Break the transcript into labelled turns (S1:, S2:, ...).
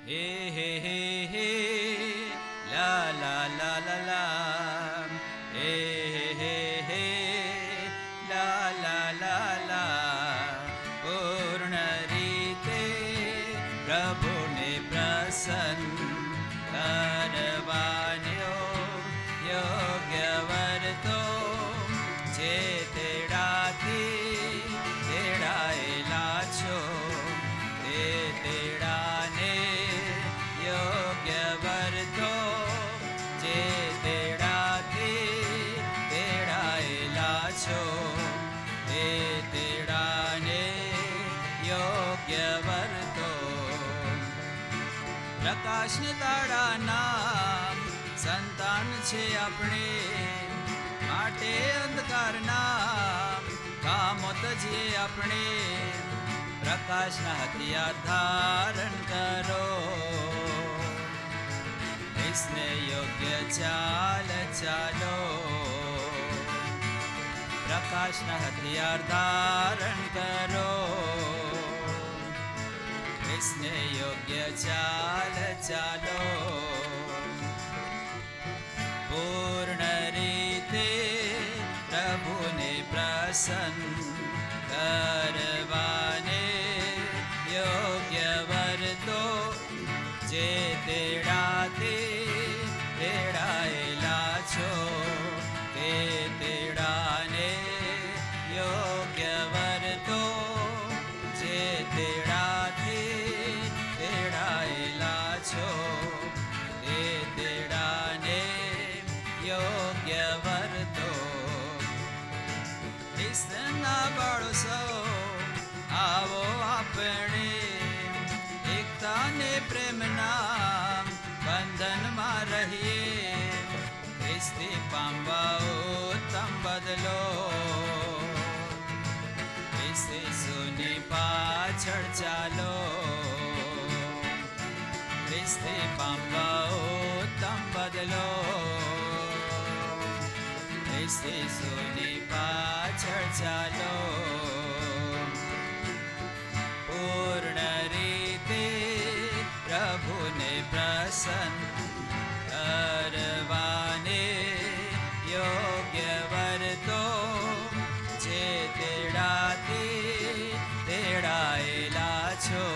S1: હે હે હે હે લા લા લા લા લા હે હે હે લા લા લા લા પૂર્ણ રીતે પ્રભુને પ્રસન્ન કરવાનો યોગ્ય વર્તો જે તેડાથી તેડાયેલા છો તે તેડાને યોગ્ય વર્તો જે તેડાથી તેડાયેલા છો તે તેડાને યોગ્ય વર્તો પ્રકાશને તાળાના સંતાન છે આપણે માટે અંધકારના કામો તજીએ આપણે પ્રકાશના હથિયાર ધારણ કરો ઈસને યોગ્ય ચાલ ચાલો પ્રકાશના હથિયાર ધારણ કરો ઈસને યોગ્ય ચાલ ચાલો પૂર્ણ રીતે પ્રભુને પ્રસન્ન કરવાને યોગ્ય વર્તો જે તેડાથી તેડાયેલા છો તે તેડાને યોગ્ય વર્તો જે તેડાથી તેડાયેલા છો તે તેડાને યોગ્ય વર્તો ઈસના બાળો સૌ આવો આપણે એકતાને પ્રેમના બંધનમાં રહીએ ખ્રિસ્તી પામવા ઉત્તમ બદલો ઈસુની પાછળ ચાલો ખ્રિસ્તી પામવા ઉત્તમ બદલો ઈસુની પાછળ ચાલો પૂર્ણ રીતે પ્રભુને પ્રસન્ન કરવાને યોગ્ય વર્તો જે તેડાથી તેડાયેલા છો